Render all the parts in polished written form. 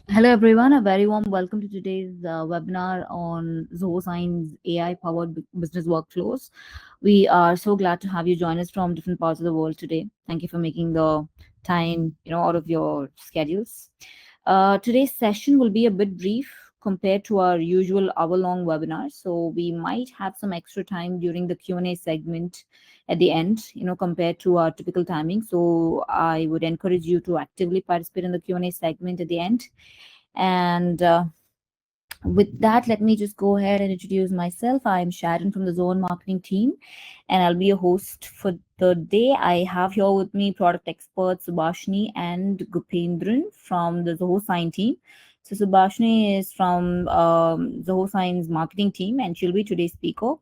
Hello, everyone. A very warm welcome to today's webinar on Zoho Sign's AI-powered business workflows. We are so glad to have you join us from different parts of the world today. Thank you for making the time, out of your schedules. Today's session will be a bit brief compared to our usual hour-long webinar, so we might have some extra time during the Q&A segment at the end, compared to our typical timing. So I would encourage you to actively participate in the Q&A segment at the end. And with that, let me just go ahead and introduce myself. I'm Sharon from the Zone Marketing team, and I'll be your host for the day. I have here with me product experts Subhashni and Gupendran from the Zoho Sign team. So Subhashni is from Zoho Sign's marketing team, and she'll be today's speaker.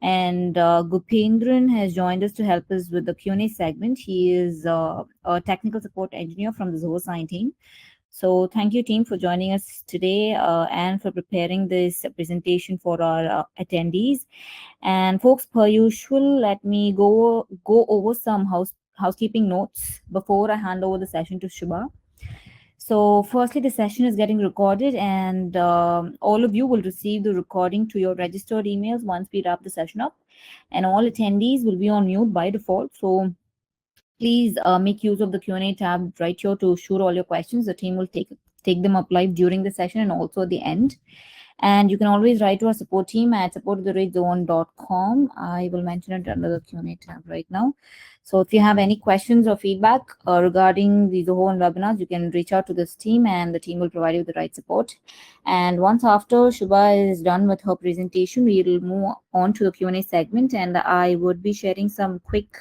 And Gupendran has joined us to help us with the Q&A segment. He is a technical support engineer from the Zoho Sign team. So thank you, team, for joining us today and for preparing this presentation for our attendees. And folks, per usual, let me go over some housekeeping notes before I hand over the session to Shubha. So, firstly, the session is getting recorded, and all of you will receive the recording to your registered emails once we wrap the session up. And all attendees will be on mute by default. So, please make use of the Q&A tab right here to shoot all your questions. The team will take them up live during the session and also at the end. And you can always write to our support team at support@zone.com. I will mention it under the Q&A tab right now. So if you have any questions or feedback regarding the Zoho and webinars, you can reach out to this team and the team will provide you with the right support. And once after Shubha is done with her presentation, we will move on to the Q&A segment, and I would be sharing some quick,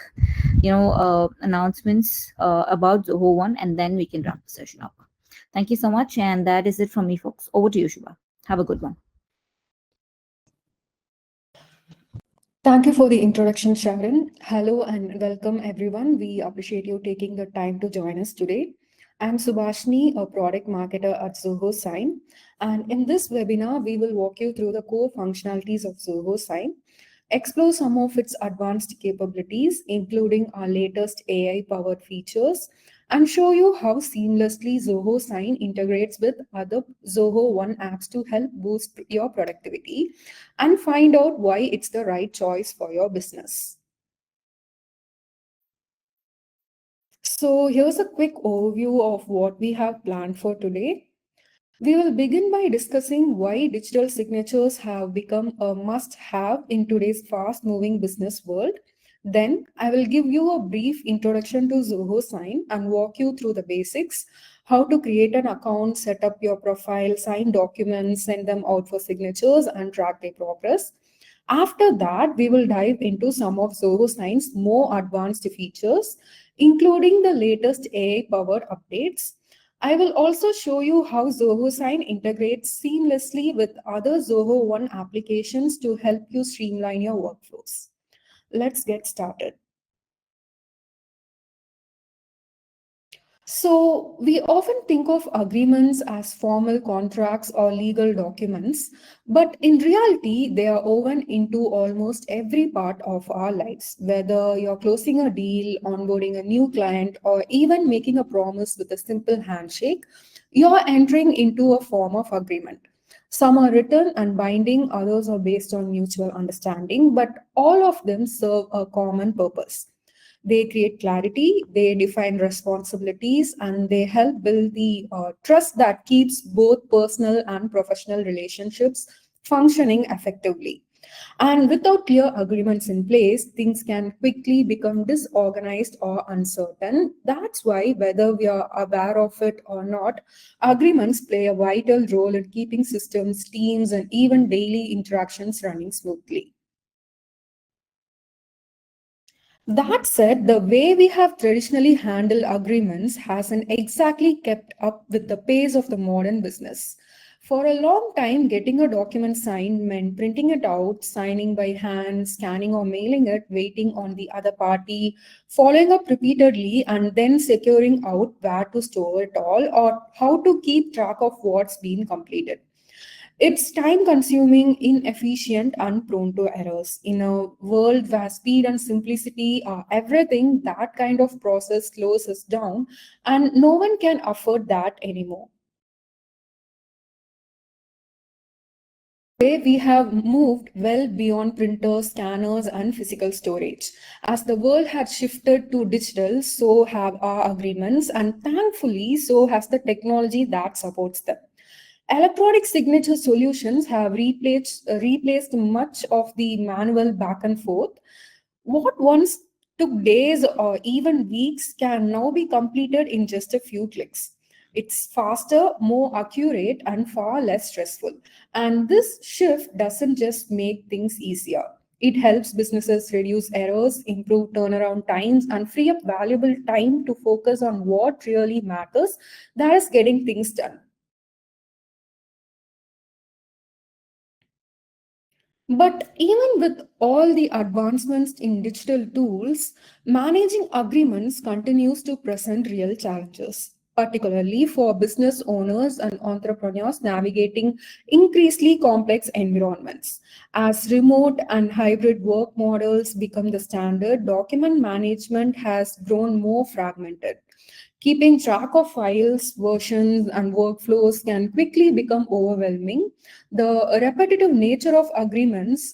announcements about Zoho One, and then we can wrap the session up. Thank you so much, and that is it from me, folks. Over to you, Shubha. Have a good one. Thank you for the introduction, Sharon. Hello and welcome, everyone. We appreciate you taking the time to join us today. I'm Subhashni, a product marketer at Zoho Sign. And in this webinar, we will walk you through the core functionalities of Zoho Sign, explore some of its advanced capabilities, including our latest AI-powered features, and show you how seamlessly Zoho Sign integrates with other Zoho One apps to help boost your productivity and find out why it's the right choice for your business. So here's a quick overview of what we have planned for today. We will begin by discussing why digital signatures have become a must-have in today's fast-moving business world. Then I will give you a brief introduction to Zoho Sign and walk you through the basics, how to create an account, set up your profile, sign documents, send them out for signatures, and track their progress. After that, we will dive into some of Zoho Sign's more advanced features, including the latest AI-powered updates. I will also show you how Zoho Sign integrates seamlessly with other Zoho One applications to help you streamline your workflows. Let's get started. So, we often think of agreements as formal contracts or legal documents, but in reality, they are woven into almost every part of our lives. Whether you're closing a deal, onboarding a new client, or even making a promise with a simple handshake, you're entering into a form of agreement. Some are written and binding, others are based on mutual understanding, but all of them serve a common purpose. They create clarity, they define responsibilities, and they help build the trust that keeps both personal and professional relationships functioning effectively. And without clear agreements in place, things can quickly become disorganized or uncertain. That's why, whether we are aware of it or not, agreements play a vital role in keeping systems, teams, and even daily interactions running smoothly. That said, the way we have traditionally handled agreements hasn't exactly kept up with the pace of the modern business. For a long time, getting a document signed meant printing it out, signing by hand, scanning or mailing it, waiting on the other party, following up repeatedly, and then securing out where to store it all or how to keep track of what's been completed. It's time consuming, inefficient, and prone to errors. In a world where speed and simplicity are everything, that kind of process slows us down, and no one can afford that anymore. We have moved well beyond printers, scanners, and physical storage. As the world has shifted to digital, so have our agreements, and thankfully, so has the technology that supports them. Electronic signature solutions have replaced much of the manual back and forth. What once took days or even weeks can now be completed in just a few clicks. It's faster, more accurate, and far less stressful. And this shift doesn't just make things easier. It helps businesses reduce errors, improve turnaround times, and free up valuable time to focus on what really matters, that is, getting things done. But even with all the advancements in digital tools, managing agreements continues to present real challenges, particularly for business owners and entrepreneurs navigating increasingly complex environments. As remote and hybrid work models become the standard, document management has grown more fragmented. Keeping track of files, versions, and workflows can quickly become overwhelming. The repetitive nature of agreement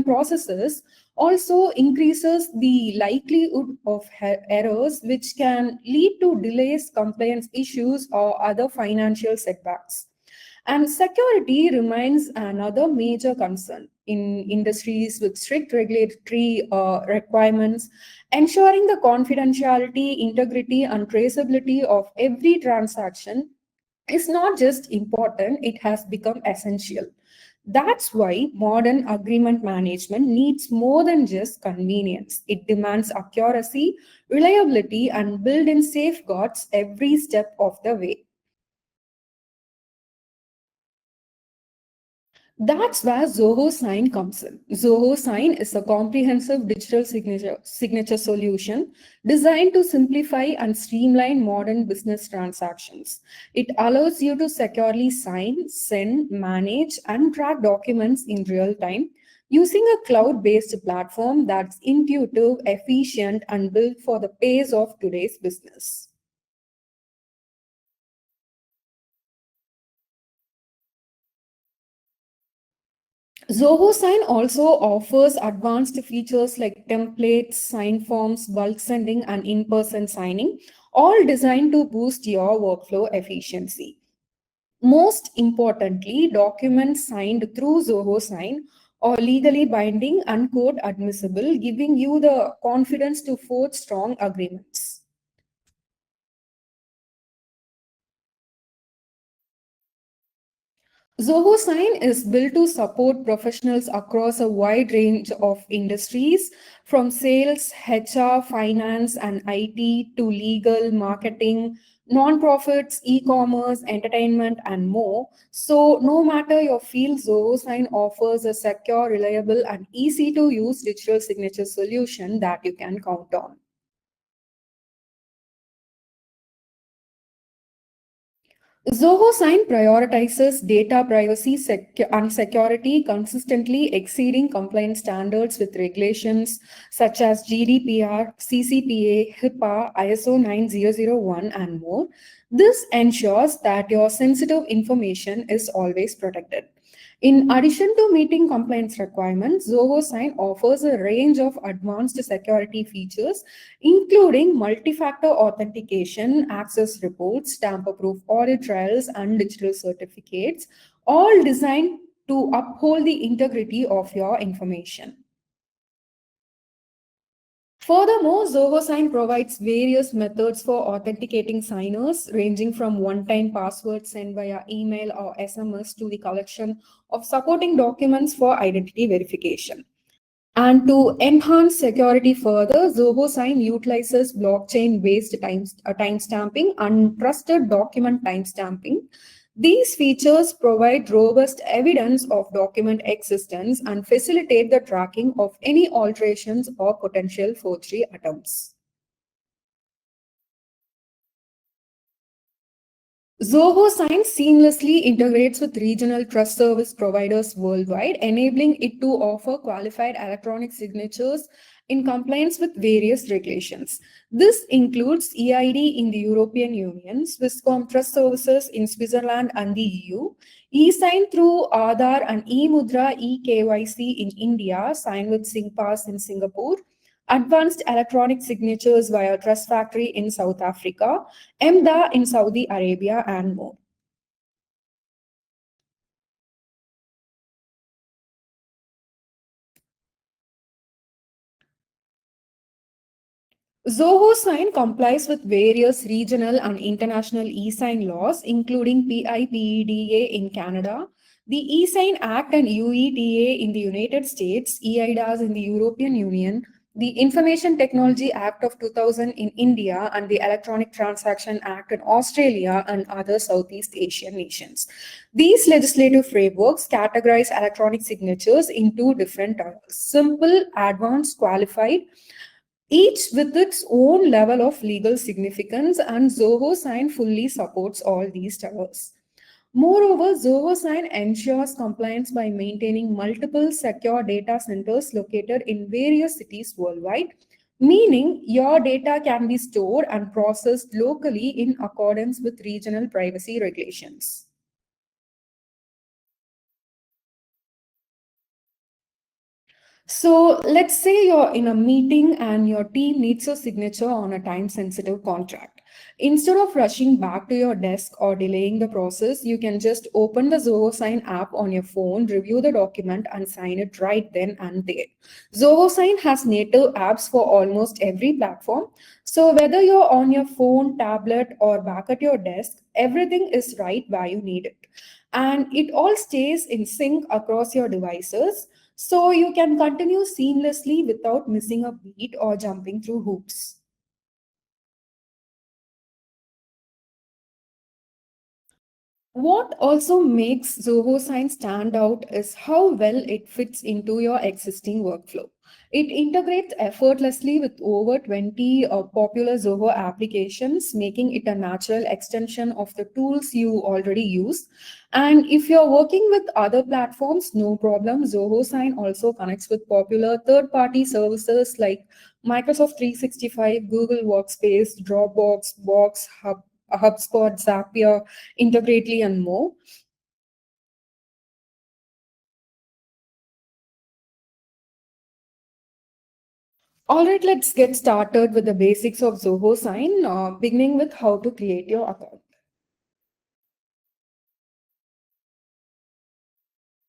processes also increases the likelihood of errors, which can lead to delays, compliance issues, or other financial setbacks. And security remains another major concern in industries with strict regulatory requirements. Ensuring the confidentiality, integrity, and traceability of every transaction is not just important, it has become essential. That's why modern agreement management needs more than just convenience. It demands accuracy, reliability, and built in safeguards every step of the way. That's where Zoho Sign comes in. Zoho Sign is a comprehensive digital signature solution designed to simplify and streamline modern business transactions. It allows you to securely sign, send, manage, and track documents in real time using a cloud based platform that's intuitive, efficient, and built for the pace of today's business. Zoho Sign also offers advanced features like templates, sign forms, bulk sending, and in person signing, all designed to boost your workflow efficiency. Most importantly, documents signed through Zoho Sign are legally binding and court admissible, giving you the confidence to forge strong agreements. Zoho Sign is built to support professionals across a wide range of industries, from sales, HR, finance, and IT to legal, marketing, non-profits, e-commerce, entertainment, and more. So, no matter your field, Zoho Sign offers a secure, reliable, and easy to use digital signature solution that you can count on. Zoho Sign prioritizes data privacy and security, consistently exceeding compliance standards with regulations such as GDPR, CCPA, HIPAA, ISO 9001, and more. This ensures that your sensitive information is always protected. In addition to meeting compliance requirements, Zoho Sign offers a range of advanced security features, including multi-factor authentication, access reports, tamper-proof audit trails, and digital certificates, all designed to uphold the integrity of your information. Furthermore, Zoho Sign provides various methods for authenticating signers, ranging from one-time passwords sent via email or SMS to the collection of supporting documents for identity verification. And to enhance security further, Zoho Sign utilizes blockchain-based timestamping and trusted document timestamping. These features provide robust evidence of document existence and facilitate the tracking of any alterations or potential forgery attempts. Zoho Sign seamlessly integrates with regional trust service providers worldwide, enabling it to offer qualified electronic signatures in compliance with various regulations. This includes EID in the European Union, Swisscom Trust Services in Switzerland and the EU, e-sign through Aadhaar and e-Mudra e-KYC in India, sign with SingPass in Singapore, advanced electronic signatures via Trust Factory in South Africa, EMDA in Saudi Arabia, and more. Zoho Sign complies with various regional and international e-sign laws, including PIPEDA in Canada, the e-sign Act and UETA in the United States, EIDAS in the European Union, the Information Technology Act of 2000 in India, and the Electronic Transaction Act in Australia and other Southeast Asian nations. These legislative frameworks categorize electronic signatures into different tiers: simple, advanced, qualified, each with its own level of legal significance, and Zoho Sign fully supports all these towers. Moreover, Zoho Sign ensures compliance by maintaining multiple secure data centers located in various cities worldwide, meaning your data can be stored and processed locally in accordance with regional privacy regulations. So let's say you're in a meeting and your team needs a signature on a time sensitive contract. Instead of rushing back to your desk or delaying the process, you can just open the Zoho Sign app on your phone, review the document, and sign it right then and there. Zoho Sign has native apps for almost every platform. So whether you're on your phone, tablet, or back at your desk, everything is right where you need it. And it all stays in sync across your devices, so you can continue seamlessly without missing a beat or jumping through hoops. What also makes Zoho Sign stand out is how well it fits into your existing workflow. It integrates effortlessly with over 20 popular Zoho applications, making it a natural extension of the tools you already use. And if you're working with other platforms, no problem. Zoho Sign also connects with popular third party services like Microsoft 365, Google Workspace, Dropbox, Box, HubSpot, Zapier, Integrately, and more. All right, let's get started with the basics of Zoho Sign, beginning with how to create your account.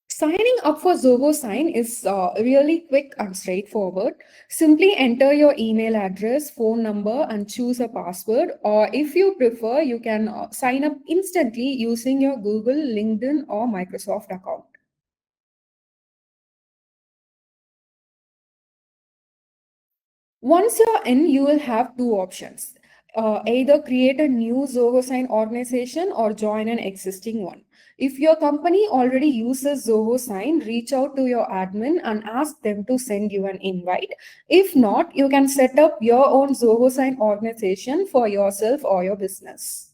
Signing up for Zoho Sign is really quick and straightforward. Simply enter your email address, phone number, and choose a password. Or if you prefer, you can sign up instantly using your Google, LinkedIn, or Microsoft account. Once you're in, you will have two options. Either create a new Zoho Sign organization or join an existing one. If your company already uses Zoho Sign, reach out to your admin and ask them to send you an invite. If not, you can set up your own Zoho Sign organization for yourself or your business.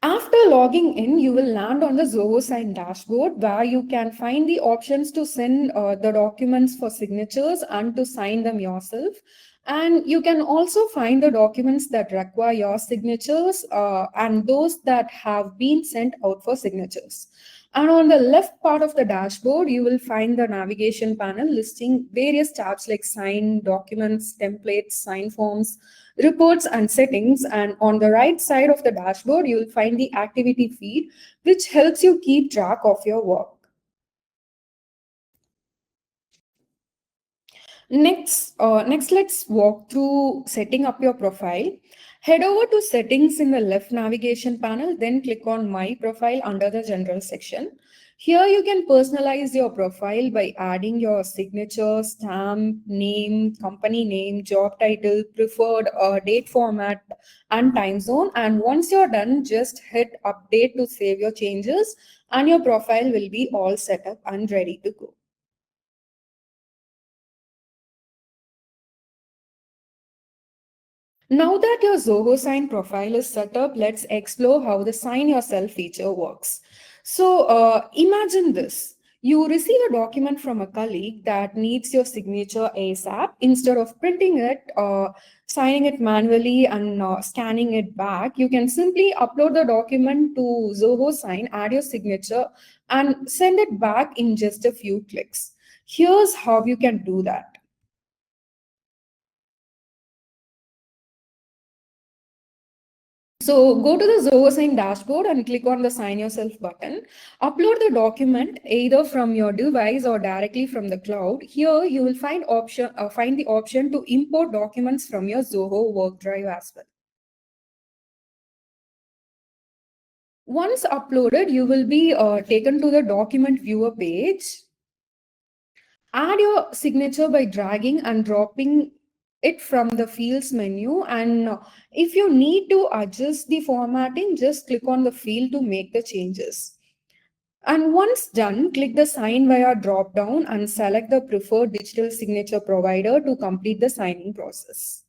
After logging in, you will land on the Zoho Sign dashboard where you can find the options to send the documents for signatures and to sign them yourself. And you can also find the documents that require your signatures and those that have been sent out for signatures. And on the left part of the dashboard, you will find the navigation panel listing various tabs like sign, documents, templates, sign forms, reports, and settings. And on the right side of the dashboard, you will find the activity feed, which helps you keep track of your work. Next, let's walk through setting up your profile. Head over to settings in the left navigation panel, then click on My Profile under the General section. Here you can personalize your profile by adding your signature, stamp, name, company name, job title, preferred date format, and time zone. And once you're done, just hit Update to save your changes, and your profile will be all set up and ready to go. Now that your Zoho Sign profile is set up, let's explore how the Sign Yourself feature works. So imagine this. You receive a document from a colleague that needs your signature ASAP. Instead of printing it, signing it manually, and scanning it back, you can simply upload the document to Zoho Sign, add your signature, and send it back in just a few clicks. Here's how you can do that. So go to the Zoho Sign dashboard and click on the Sign Yourself button. Upload the document either from your device or directly from the cloud. Here you will find the option to import documents from your Zoho Work Drive as well. Once uploaded, you will be taken to the document viewer page. Add your signature by dragging and dropping it from the fields menu, and if you need to adjust the formatting, just click on the field to make the changes. And once done, click the sign via drop down and select the preferred digital signature provider to complete the signing process.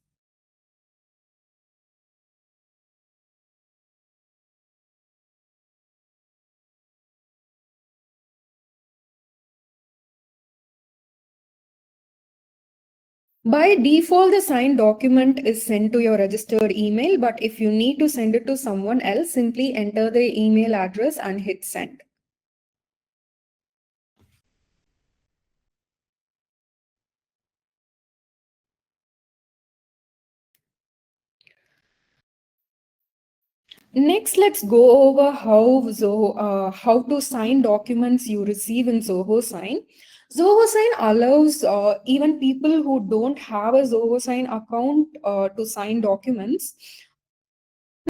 By default, the signed document is sent to your registered email, but if you need to send it to someone else, simply enter the email address and hit send. Next, let's go over how to sign documents you receive in Zoho Sign. Zoho Sign allows even people who don't have a Zoho Sign account to sign documents.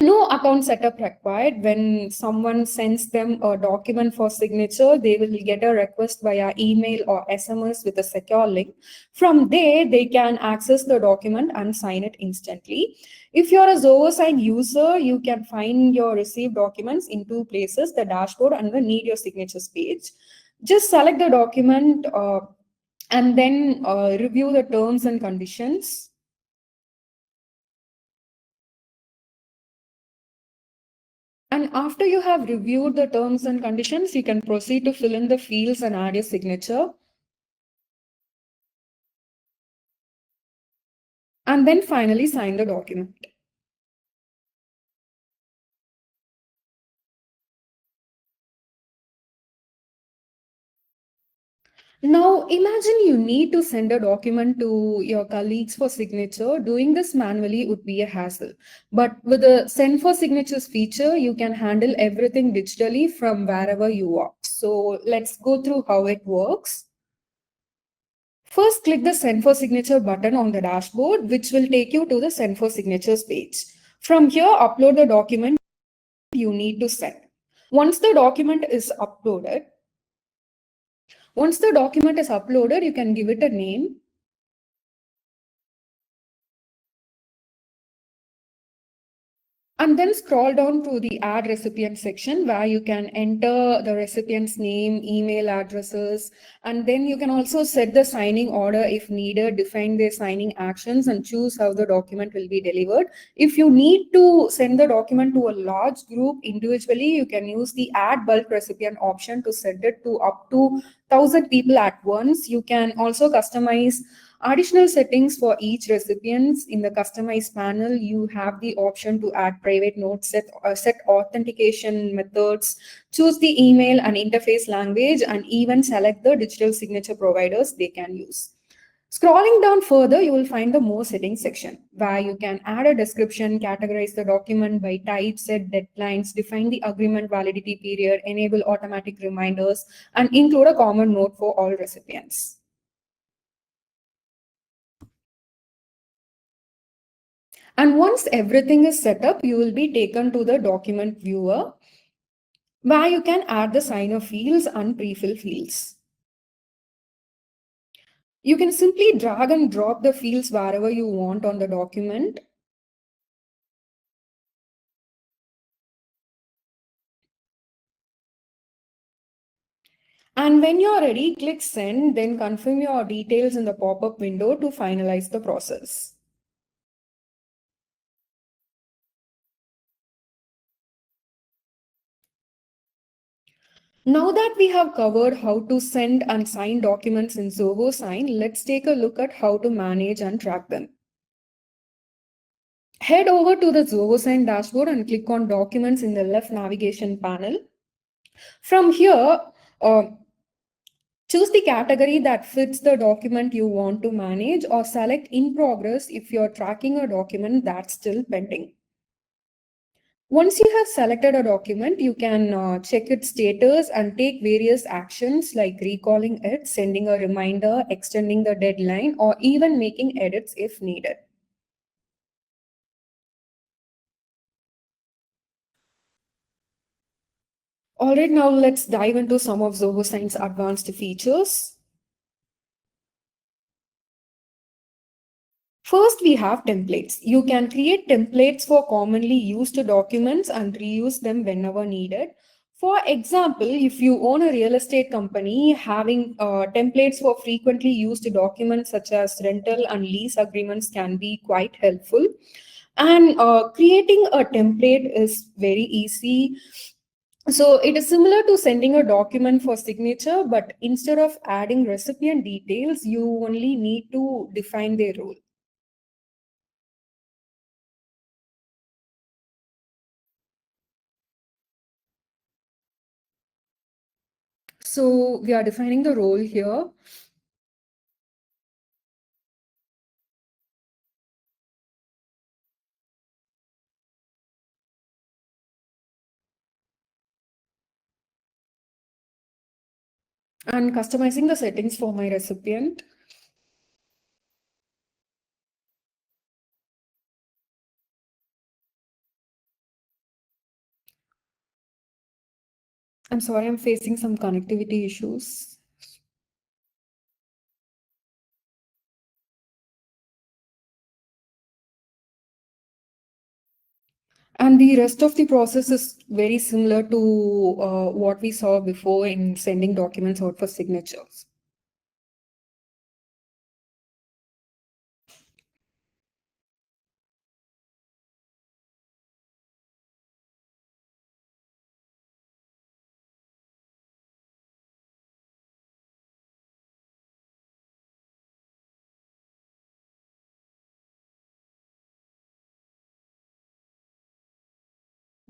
No account setup required. When someone sends them a document for signature, they will get a request via email or SMS with a secure link. From there, they can access the document and sign it instantly. If you're a Zoho Sign user, you can find your received documents in two places, the dashboard and the need your signatures page. Just select the document and then review the terms and conditions. And after you have reviewed the terms and conditions, you can proceed to fill in the fields and add your signature. And then finally sign the document. Now imagine you need to send a document to your colleagues for signature. Doing this manually would be a hassle. But with the send for signatures feature, you can handle everything digitally from wherever you are. So let's go through how it works. First, click the Send for Signature button on the dashboard, which will take you to the Send for Signatures page. From here, upload the document you need to send. Once the document is uploaded, you can give it a name. And then scroll down to the add recipient section where you can enter the recipient's name, email addresses, and then you can also set the signing order if needed, define their signing actions, and choose how the document will be delivered. If you need to send the document to a large group individually, you can use the add bulk recipient option to send it to up to 1,000 people at once. You can also customize additional settings for each recipient. In the customize panel, you have the option to add private notes, set authentication methods, choose the email and interface language, and even select the digital signature providers they can use. Scrolling down further, you will find the more settings section where you can add a description, categorize the document by type, set deadlines, define the agreement validity period, enable automatic reminders, and include a common note for all recipients. And once everything is set up, you will be taken to the document viewer where you can add the signer fields and pre-fill fields. You can simply drag and drop the fields wherever you want on the document. And when you're ready, click send, then confirm your details in the pop-up window to finalize the process. Now that we have covered how to send and sign documents in Zoho Sign, let's take a look at how to manage and track them. Head over to the Zoho Sign dashboard and click on Documents in the left navigation panel. From here, uh, choose the category that fits the document you want to manage, or select In Progress if you're tracking a document that's still pending. Once you have selected a document, you can check its status and take various actions like recalling it, sending a reminder, extending the deadline, or even making edits if needed. All right, now let's dive into some of Zoho Sign's advanced features. First, we have templates. You can create templates for commonly used documents and reuse them whenever needed. For example, if you own a real estate company, having templates for frequently used documents such as rental and lease agreements can be quite helpful. And creating a template is very easy. So it is similar to sending a document for signature, but instead of adding recipient details, you only need to define their role. So we are defining the role here. And customizing the settings for my recipient. I'm sorry, I'm facing some connectivity issues. And the rest of the process is very similar to what we saw before in sending documents out for signatures.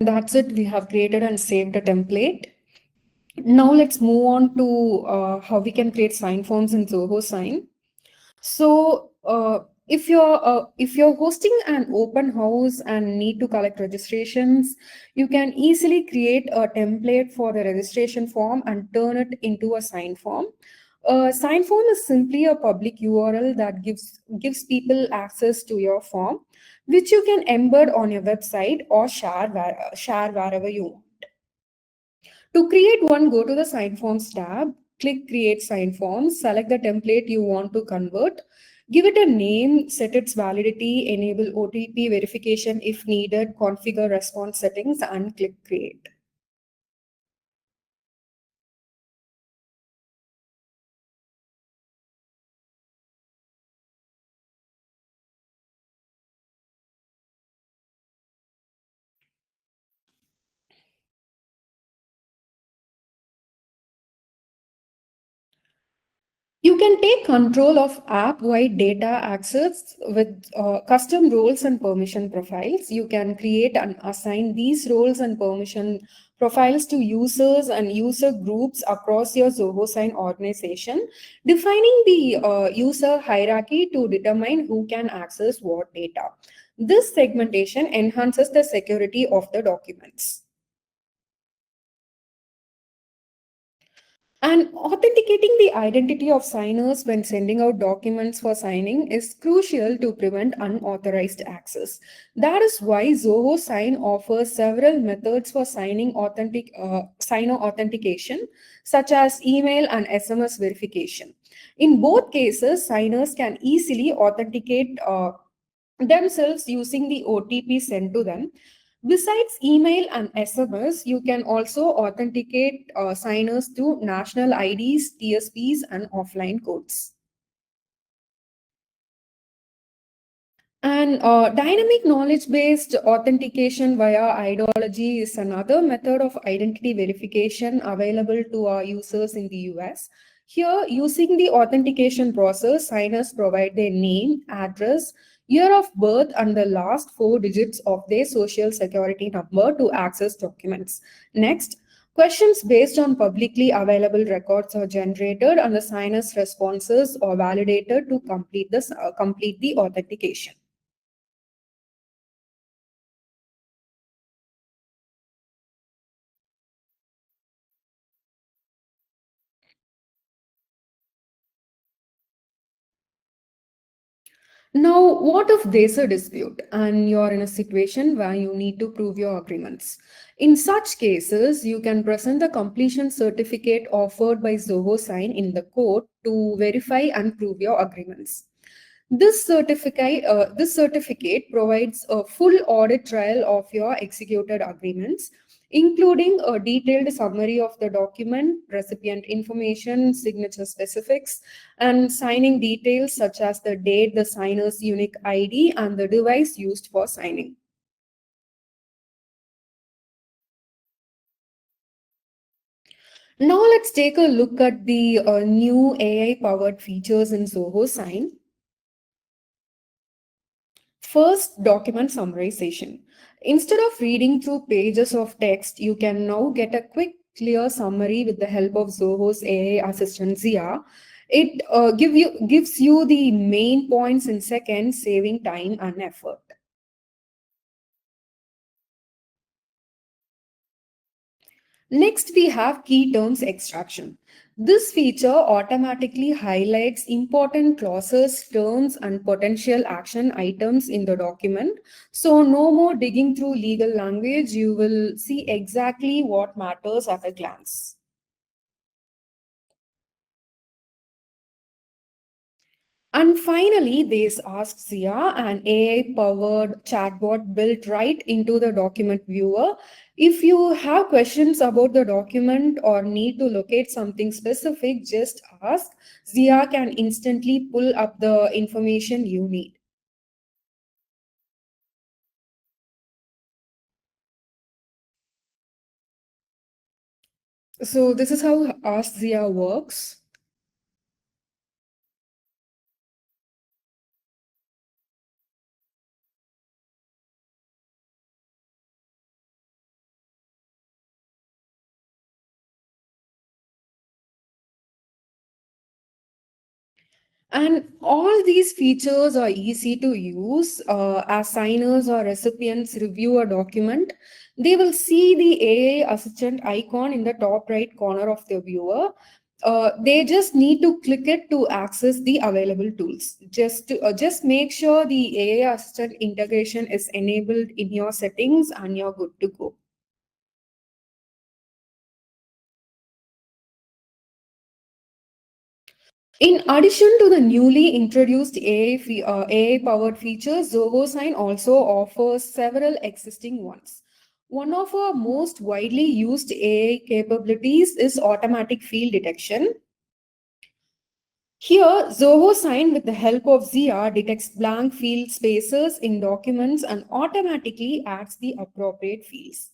That's it. We have created and saved a template. Now let's move on to how we can create sign forms in Zoho Sign. So, if you're hosting an open house and need to collect registrations, you can easily create a template for the registration form and turn it into a sign form. A sign form is simply a public URL that gives people access to your form, which you can embed on your website or share wherever you want. To create one, go to the Sign Forms tab, click Create Sign Forms, select the template you want to convert, give it a name, set its validity, enable OTP verification if needed, configure response settings, and click Create. You can take control of app-wide data access with custom roles and permission profiles. You can create and assign these roles and permission profiles to users and user groups across your Zoho Sign organization, defining the user hierarchy to determine who can access what data. This segmentation enhances the security of the documents. And authenticating the identity of signers when sending out documents for signing is crucial to prevent unauthorized access. That is why Zoho Sign offers several methods for signer authentication, such as email and SMS verification. In both cases, signers can easily authenticate themselves using the OTP sent to them. Besides email and SMS, you can also authenticate signers through national IDs, TSPs, and offline codes. And dynamic knowledge based authentication via ideology is another method of identity verification available to our users in the US. Here, using the authentication process, signers provide their name, address, year of birth, and the last four digits of their social security number to access documents. Next, questions based on publicly available records are generated, and the signer's responses are validated to complete the authentication. Now, what if there's a dispute and you're in a situation where you need to prove your agreements? In such cases, you can present the completion certificate offered by Zoho Sign in the court to verify and prove your agreements. This certificate provides a full audit trail of your executed agreements, including a detailed summary of the document, recipient information, signature specifics, and signing details such as the date, the signer's unique ID, and the device used for signing. Now let's take a look at the new AI powered features in Zoho Sign. First, document summarization. Instead of reading through pages of text, you can now get a quick, clear summary with the help of Zoho's AI assistant Zia. It gives you the main points in seconds, saving time and effort. Next, we have key terms extraction. This feature automatically highlights important clauses, terms, and potential action items in the document. So, no more digging through legal language, you will see exactly what matters at a glance. And finally, there's Ask Zia, an AI powered chatbot built right into the document viewer. If you have questions about the document or need to locate something specific, just ask. Zia can instantly pull up the information you need. So, this is how Ask Zia works. And all these features are easy to use. As signers or recipients review a document, they will see the AI assistant icon in the top right corner of the viewer. They just need to click it to access the available tools. Just make sure the AI assistant integration is enabled in your settings and you're good to go. In addition to the newly introduced AI powered features, Zoho Sign also offers several existing ones. One of our most widely used AI capabilities is automatic field detection. Here, Zoho Sign, with the help of Zia, detects blank field spaces in documents and automatically adds the appropriate fields.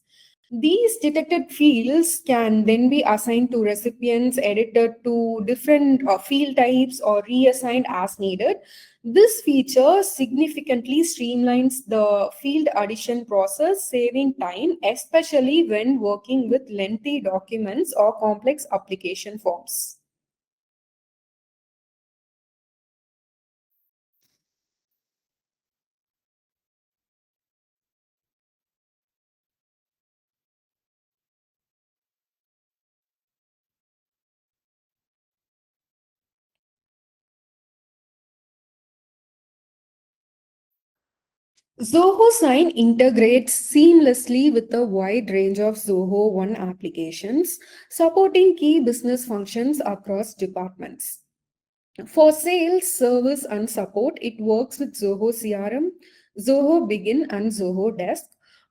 These detected fields can then be assigned to recipients, edited to different field types, or reassigned as needed. This feature significantly streamlines the field addition process, saving time, especially when working with lengthy documents or complex application forms. Zoho Sign integrates seamlessly with a wide range of Zoho One applications, supporting key business functions across departments. For sales, service, and support, it works with Zoho CRM, Zoho Begin, and Zoho Desk.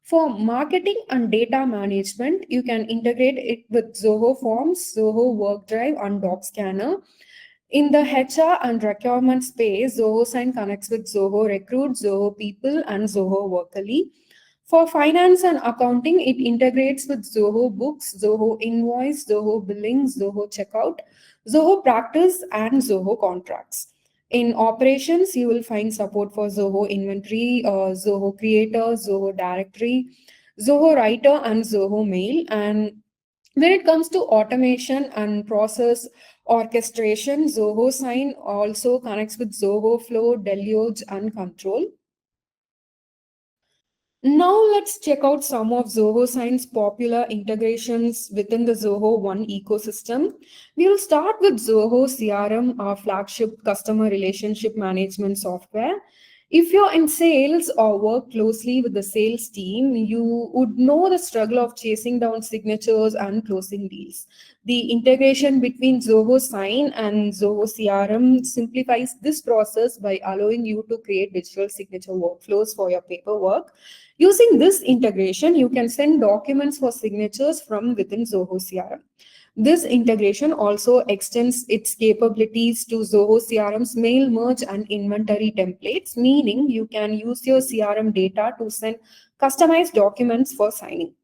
For marketing and data management, you can integrate it with Zoho Forms, Zoho WorkDrive, and Doc Scanner. In the HR and procurement space, Zoho Sign connects with Zoho Recruit, Zoho People, and Zoho Workally. For finance and accounting, it integrates with Zoho Books, Zoho Invoice, Zoho Billing, Zoho Checkout, Zoho Practice, and Zoho Contracts. In operations, you will find support for Zoho Inventory, Zoho Creator, Zoho Directory, Zoho Writer, and Zoho Mail. And when it comes to automation and process orchestration, Zoho Sign also connects with Zoho Flow, Deluge, and Control. Now let's check out some of Zoho Sign's popular integrations within the Zoho One ecosystem. We'll start with Zoho CRM, our flagship customer relationship management software. If you're in sales or work closely with the sales team, you would know the struggle of chasing down signatures and closing deals. The integration between Zoho Sign and Zoho CRM simplifies this process by allowing you to create digital signature workflows for your paperwork. Using this integration, you can send documents for signatures from within Zoho CRM. This integration also extends its capabilities to Zoho CRM's mail merge and inventory templates, meaning you can use your CRM data to send customized documents for signing.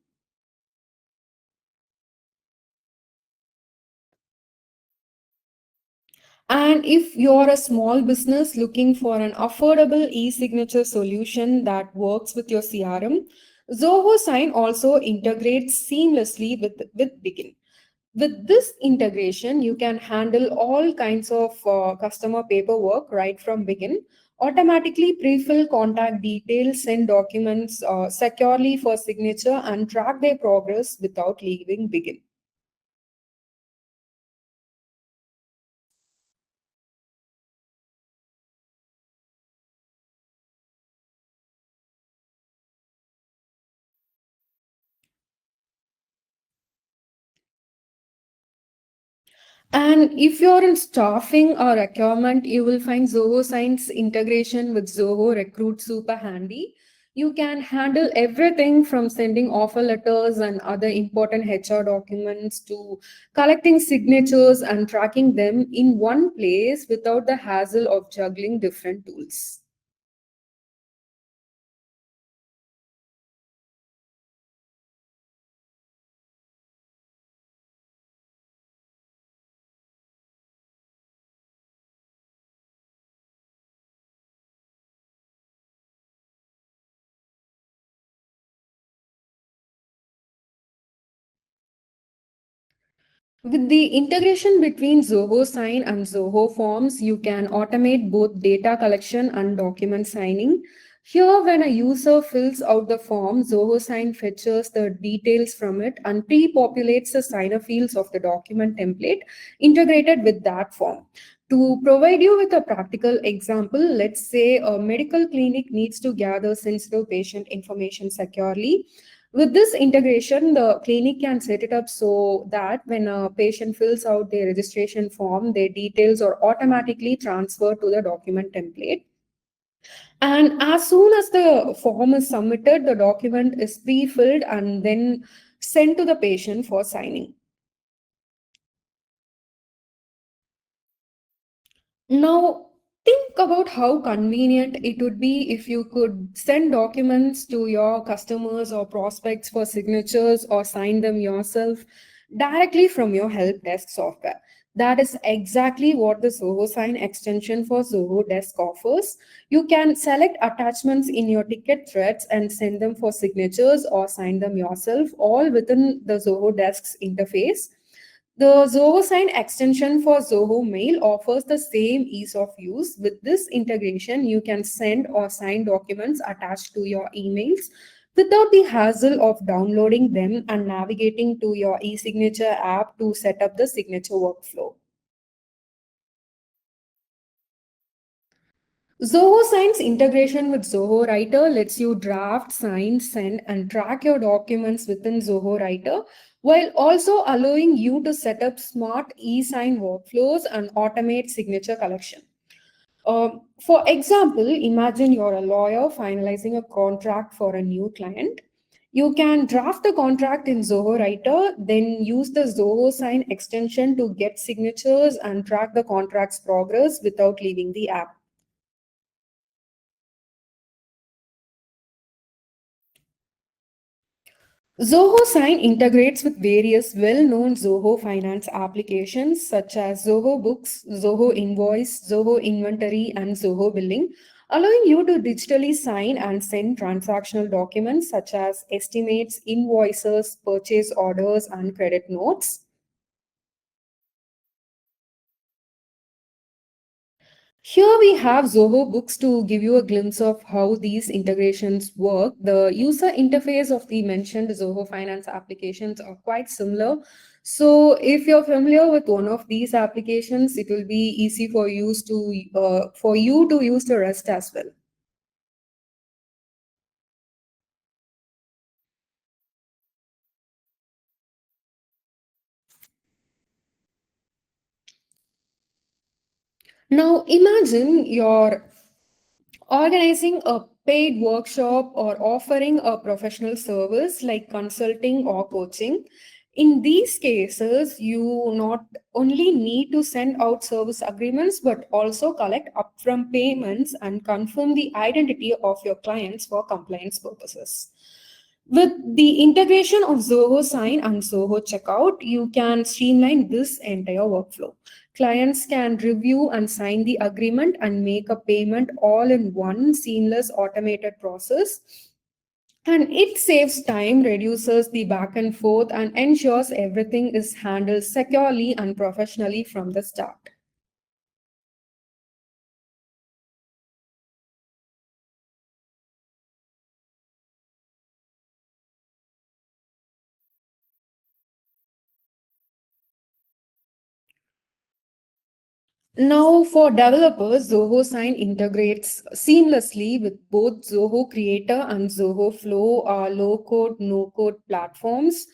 And if you're a small business looking for an affordable e-signature solution that works with your CRM, Zoho Sign also integrates seamlessly with Begin. With this integration, you can handle all kinds of customer paperwork right from Begin, automatically pre-fill contact details, send documents securely for signature, and track their progress without leaving Begin. And if you're in staffing or procurement, you will find Zoho Sign's integration with Zoho Recruit super handy. You can handle everything from sending offer letters and other important HR documents to collecting signatures and tracking them in one place without the hassle of juggling different tools. With the integration between Zoho Sign and Zoho Forms, you can automate both data collection and document signing. Here, when a user fills out the form, Zoho Sign fetches the details from it and pre-populates the signer fields of the document template integrated with that form. To provide you with a practical example, let's say a medical clinic needs to gather sensitive patient information securely. With this integration, the clinic can set it up so that when a patient fills out their registration form, their details are automatically transferred to the document template. And as soon as the form is submitted, the document is pre filled and then sent to the patient for signing. Now, think about how convenient it would be if you could send documents to your customers or prospects for signatures or sign them yourself directly from your help desk software. That is exactly what the Zoho Sign extension for Zoho Desk offers. You can select attachments in your ticket threads and send them for signatures or sign them yourself, all within the Zoho Desk's interface. The Zoho Sign extension for Zoho Mail offers the same ease of use. With this integration, you can send or sign documents attached to your emails without the hassle of downloading them and navigating to your e-signature app to set up the signature workflow. Zoho Sign's integration with Zoho Writer lets you draft, sign, send, and track your documents within Zoho Writer while also allowing you to set up smart e-sign workflows and automate signature collection. For example, imagine you're a lawyer finalizing a contract for a new client. You can draft the contract in Zoho Writer, then use the Zoho Sign extension to get signatures and track the contract's progress without leaving the app. Zoho Sign integrates with various well known Zoho Finance applications such as Zoho Books, Zoho Invoice, Zoho Inventory, and Zoho Billing, allowing you to digitally sign and send transactional documents such as estimates, invoices, purchase orders, and credit notes. Here we have Zoho Books to give you a glimpse of how these integrations work. The user interface of the mentioned Zoho Finance applications are quite similar. So if you're familiar with one of these applications, it will be easy for you to use the rest as well. Now imagine you're organizing a paid workshop or offering a professional service like consulting or coaching. In these cases, you not only need to send out service agreements but also collect upfront payments and confirm the identity of your clients for compliance purposes. With the integration of Zoho Sign and Zoho Checkout, you can streamline this entire workflow. Clients can review and sign the agreement and make a payment all in one seamless automated process. And it saves time, reduces the back and forth, and ensures everything is handled securely and professionally from the start. Now, for developers, Zoho Sign integrates seamlessly with both Zoho Creator and Zoho Flow, low code, no code platforms.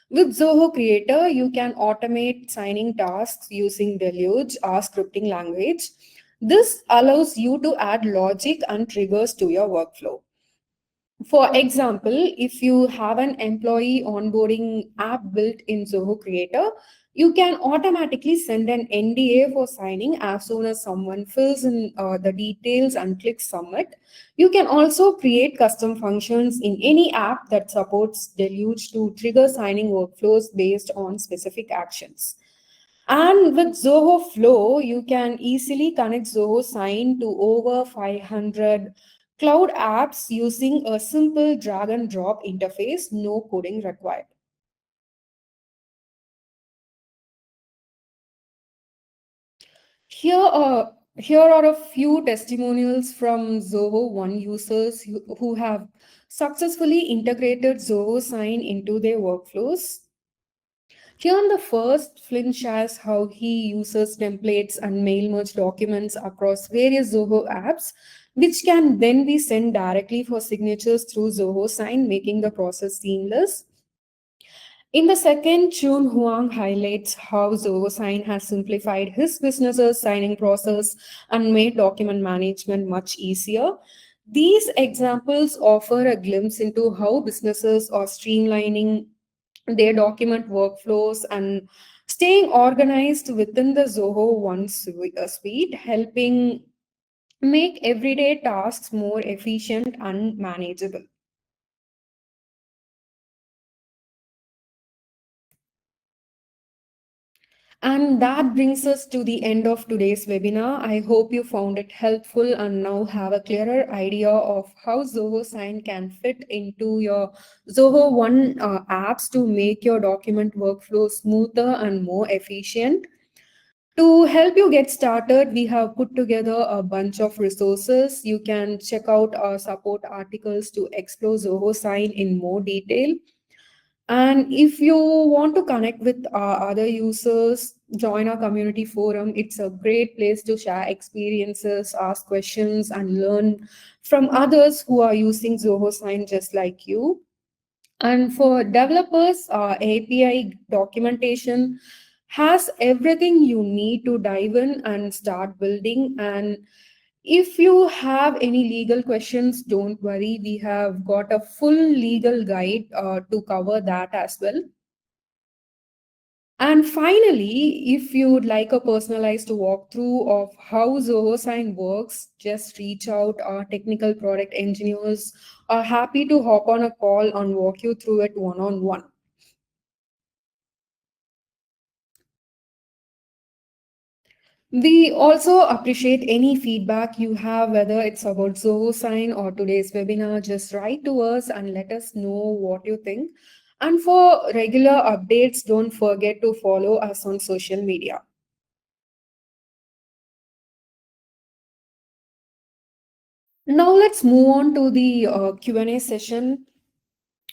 With Zoho Creator, you can automate signing tasks using Deluge, our scripting language. This allows you to add logic and triggers to your workflow. For example, if you have an employee onboarding app built in Zoho Creator, you can automatically send an NDA for signing as soon as someone fills in the details and clicks submit. You can also create custom functions in any app that supports Deluge to trigger signing workflows based on specific actions. And with Zoho Flow, you can easily connect Zoho Sign to over 500 cloud apps using a simple drag and drop interface, no coding required. Here are a few testimonials from Zoho One users who have successfully integrated Zoho Sign into their workflows. Here on the first, Flynn shares how he uses templates and mail merge documents across various Zoho apps, which can then be sent directly for signatures through Zoho Sign, making the process seamless. In the second, Chun Huang highlights how Zoho Sign has simplified his business's signing process and made document management much easier. These examples offer a glimpse into how businesses are streamlining their document workflows and staying organized within the Zoho One suite, helping make everyday tasks more efficient and manageable. And that brings us to the end of today's webinar. I hope you found it helpful and now have a clearer idea of how Zoho Sign can fit into your Zoho One apps to make your document workflow smoother and more efficient. To help you get started, we have put together a bunch of resources. You can check out our support articles to explore Zoho Sign in more detail. And if you want to connect with other users, join our community forum. It's a great place to share experiences, ask questions, and learn from others who are using Zoho Sign just like you. And for developers, API documentation has everything you need to dive in and start building. And If you have any legal questions, don't worry. We have got a full legal guide to cover that as well. And finally, if you would like a personalized walkthrough of how Zoho Sign works, just reach out. Our technical product engineers are happy to hop on a call and walk you through it one on one. We also appreciate any feedback you have, whether it's about Zoho Sign or today's webinar. Just write to us and let us know what you think. And for regular updates, don't forget to follow us on social media. Now let's move on to the Q&A session.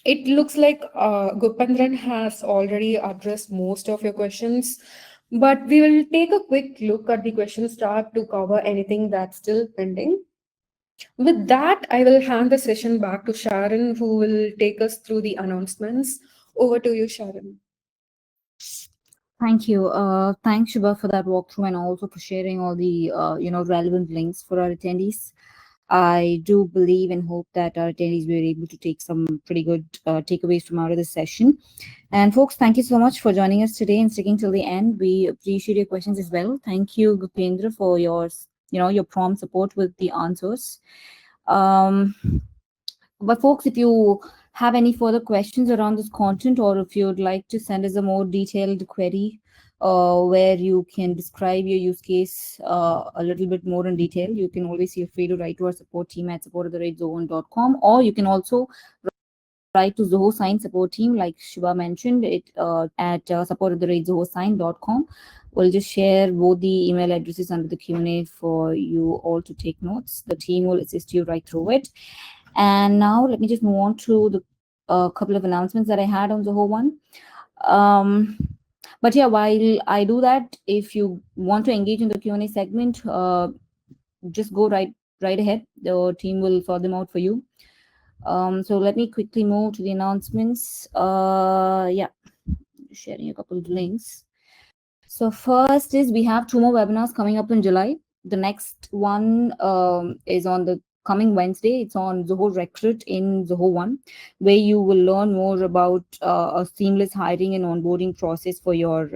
It looks like Gopendran has already addressed most of your questions, but we will take a quick look at the questions tab to cover anything that's still pending. With that, I will hand the session back to Sharon, who will take us through the announcements. Over to you, Sharon. Thank you. Thanks, Shubha, for that walkthrough and also for sharing all the relevant links for our attendees. I do believe and hope that our attendees were able to take some pretty good takeaways from out of this session. And folks, thank you so much for joining us today and sticking till the end. We appreciate your questions as well. Thank you, Gupendra, for your prompt support with the answers. Um, but folks, if you have any further questions around this content, or if you'd like to send us a more detailed query where you can describe your use case a little bit more in detail, you can always feel free to write to our support team at support@zoho.com, or you can also write to Zoho Sign support team, like Shiva mentioned, it at support@zohosign.com. We'll just share both the email addresses under the Q&A for you all to take notes. The team will assist you right through it. And now let me just move on to the couple of announcements that I had on Zoho One. But yeah, while I do that, if you want to engage in the Q&A segment, just go right ahead. The team will sort them out for you. So let me quickly move to the announcements. Yeah, sharing a couple of links. So first is we have 2 more webinars coming up in July. The next one is on the coming Wednesday. It's on Zoho Recruit in Zoho One, where you will learn more about a seamless hiring and onboarding process for your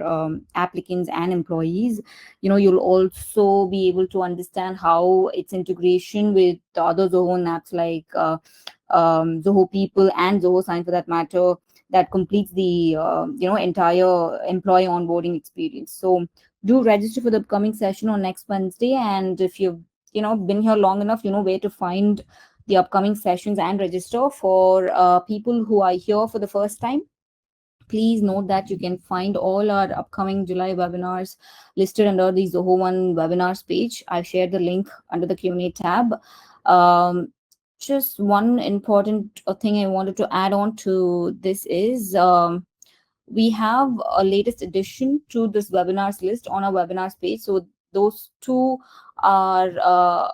applicants and employees. You'll also be able to understand how its integration with the other Zoho apps like Zoho People and Zoho Sign, for that matter, that completes the entire employee onboarding experience. So do register for the upcoming session on next Wednesday, and if you've been here long enough, you know where to find the upcoming sessions and register. For people who are here for the first time, please note that you can find all our upcoming July webinars listed under the Zoho One webinars page. I've shared the link under the Q&A tab. Just one important thing I wanted to add on to this is we have a latest addition to this webinars list on our webinars page. So those two are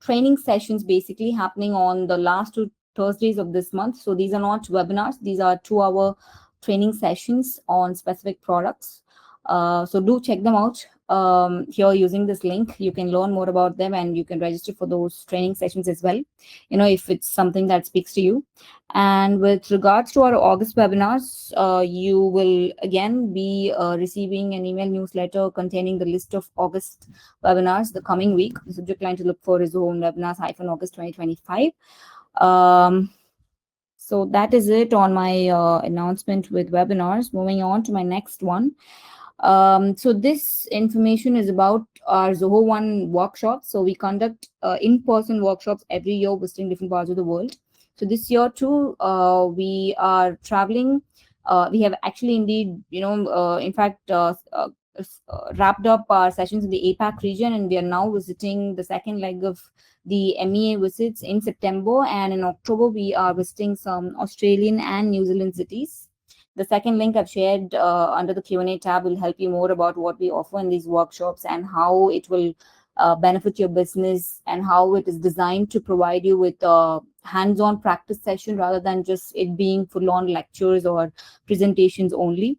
training sessions basically happening on the last 2 Thursdays of this month. So these are not webinars, these are 2-hour training sessions on specific products. So do check them out here using this link. You can learn more about them and you can register for those training sessions as well, if it's something that speaks to you. And with regards to our August webinars, you will again be receiving an email newsletter containing the list of August webinars the coming week. The subject line to look for is Zoho webinars-August 2025. So that is it on my announcement with webinars. Moving on to my next one. So this information is about our Zoho One workshops. So we conduct in-person workshops every year visiting different parts of the world. So this year too, we are traveling. We have actually indeed, in fact, wrapped up our sessions in the APAC region, and we are now visiting the second leg of the MEA visits in September. And in October, we are visiting some Australian and New Zealand cities. The second link I've shared under the Q&A tab will help you more about what we offer in these workshops and how it will benefit your business, and how it is designed to provide you with a hands-on practice session rather than just it being full-on lectures or presentations only.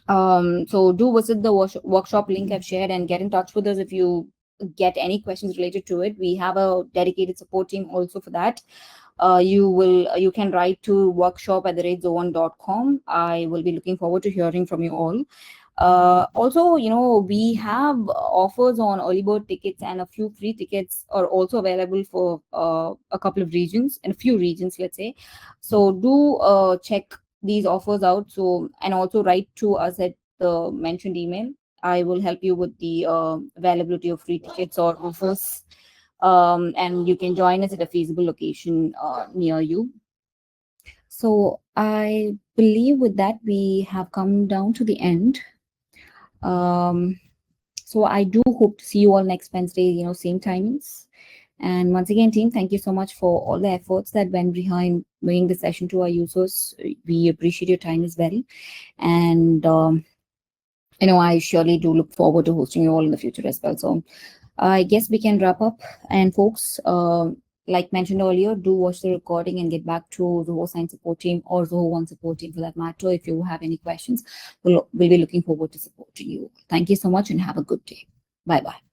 So do visit the workshop link I've shared and get in touch with us if you get any questions related to it, we have a dedicated support team also for that. You can write to workshop@zoho.com. I will be looking forward to hearing from you all. Also, we have offers on early bird tickets, and a few free tickets are also available for a couple of regions, and a few regions, let's say. So do check these offers out. So, and also write to us at the mentioned email. I will help you with the availability of free tickets or offers. And you can join us at a feasible location near you. So I believe with that we have come down to the end. Um, so I do hope to see you all next Wednesday, same timings. And once again, team, thank you so much for all the efforts that went behind bringing the session to our users. We appreciate your time as well. And, I surely do look forward to hosting you all in the future as well. So I guess we can wrap up. And folks, like mentioned earlier, do watch the recording and get back to Zoho Sign support team or Zoho One support team for that matter. If you have any questions, we'll be looking forward to supporting you. Thank you so much and have a good day. Bye bye.